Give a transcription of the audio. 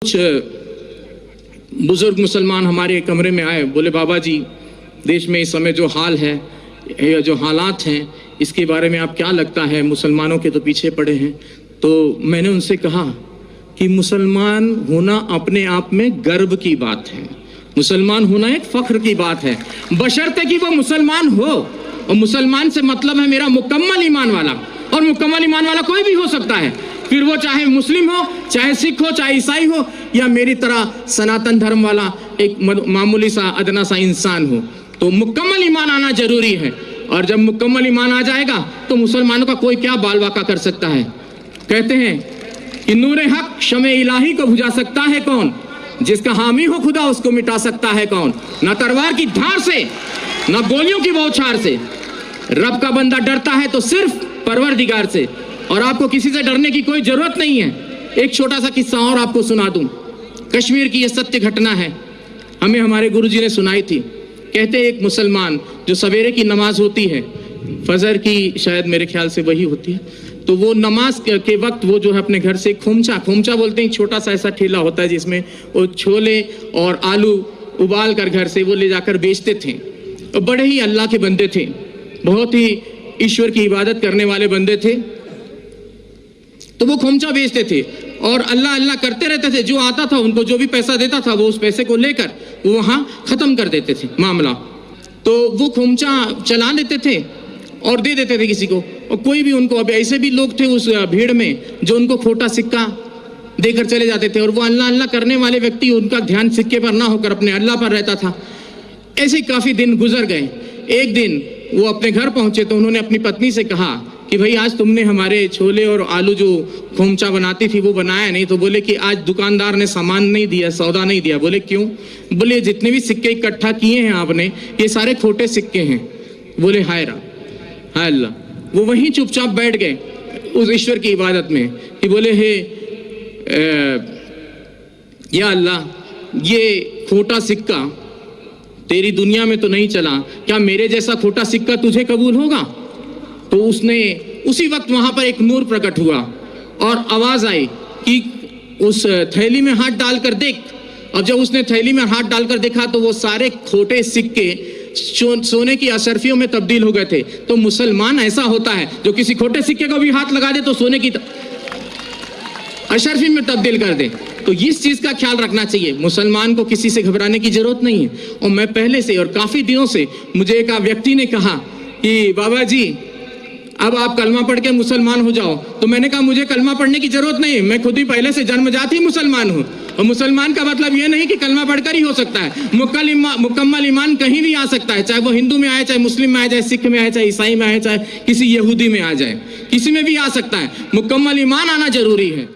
कुछ बुजुर्ग मुसलमान हमारे कमरे में आए, बोले बाबा जी देश में इस समय जो हाल है, जो हालात हैं, इसके बारे में आप क्या लगता है, मुसलमानों के तो पीछे पड़े हैं। तो मैंने उनसे कहा कि मुसलमान होना अपने आप में गर्व की बात है, मुसलमान होना एक फख्र की बात है, बशर्ते कि वो मुसलमान हो। और मुसलमान से मतलब है मेरा मुकम्मल ईमान वाला, और मुकम्मल ईमान वाला कोई भी हो सकता है, फिर वो चाहे मुस्लिम हो, चाहे सिख हो, चाहे ईसाई हो, या मेरी तरह सनातन धर्म वाला एक मामूली सा अदना सा इंसान हो। तो मुकम्मल ईमान आना जरूरी है, और जब मुकम्मल ईमान आ जाएगा तो मुसलमानों का कोई क्या बाल वाका कर सकता है। कहते हैं कि नूरे हक शमे इलाही को बुझा सकता है कौन, जिसका हामी हो खुदा उसको मिटा सकता है कौन। ना तलवार की धार से, ना गोलियों की बौछार से, रब का बंदा डरता है तो सिर्फ परवरदिगार से, और आपको किसी से डरने की कोई जरूरत नहीं है। एक छोटा सा किस्सा और आपको सुना दूं, कश्मीर की यह सत्य घटना है, हमें हमारे गुरुजी ने सुनाई थी। कहते एक मुसलमान जो सवेरे की नमाज होती है, फजर की शायद मेरे ख्याल से वही होती है, तो वो नमाज के वक्त वो जो है अपने घर से खोमचा बोलते हैं, छोटा सा ऐसा ठेला होता है जिसमें वो छोले और आलू उबाल कर घर से वो ले जाकर बेचते थे। तो बड़े ही अल्लाह के बंदे थे, बहुत ही ईश्वर की इबादत करने वाले बंदे थे। तो वो खोमचा बेचते थे और अल्लाह अल्लाह करते रहते थे। जो आता था उनको जो भी पैसा देता था वो उस पैसे को लेकर वो वहाँ खत्म कर देते थे मामला। तो वो खोमचा चला लेते थे और दे देते थे किसी को, और कोई भी उनको, अब ऐसे भी लोग थे उस भीड़ में जो उनको खोटा सिक्का देकर चले जाते थे, और वो अल्लाह अल्लाह करने वाले व्यक्ति, उनका ध्यान सिक्के पर ना होकर अपने अल्लाह पर रहता था। ऐसे काफ़ी दिन गुजर गए। एक दिन वो अपने घर पहुंचे तो उन्होंने अपनी पत्नी से कहा कि भाई आज तुमने हमारे छोले और आलू जो खोमचा बनाती थी वो बनाया नहीं। तो बोले कि आज दुकानदार ने सामान नहीं दिया, सौदा नहीं दिया। बोले क्यों? बोले जितने भी सिक्के इकट्ठा किए हैं आपने ये सारे खोटे सिक्के हैं। बोले हाय अल्लाह। वो वहीं चुपचाप बैठ गए उस ईश्वर की इबादत में कि बोले हे या अल्लाह, ये खोटा सिक्का तेरी दुनिया में तो नहीं चला, क्या मेरे जैसा खोटा सिक्का तुझे कबूल होगा? तो उसने उसी वक्त वहां पर एक नूर प्रकट हुआ और आवाज आई कि उस थैली में हाथ डालकर देख। अब जब उसने थैली में हाथ डालकर देखा तो वो सारे खोटे सिक्के सोने की अशर्फियों में तब्दील हो गए थे। तो मुसलमान ऐसा होता है जो किसी खोटे सिक्के को भी हाथ लगा दे तो सोने की अशर्फी में तब्दील कर दे। तो इस चीज का ख्याल रखना चाहिए, मुसलमान को किसी से घबराने की जरूरत नहीं है। और मैं पहले से और काफी दिनों से, मुझे एक व्यक्ति ने कहा कि बाबा जी अब आप कलमा पढ़ के मुसलमान हो जाओ। तो मैंने कहा मुझे कलमा पढ़ने की जरूरत नहीं, मैं खुद ही पहले से जन्मजात ही मुसलमान हूँ। और मुसलमान का मतलब ये नहीं कि कलमा पढ़कर ही हो सकता है, मुकम्मल ईमान कहीं भी आ सकता है, चाहे वो हिंदू में आए, चाहे मुस्लिम में आए, चाहे सिख में आए, चाहे ईसाई में आए, चाहे किसी यहूदी में आ जाए, किसी में भी आ सकता है। मुकम्मल ईमान आना जरूरी है।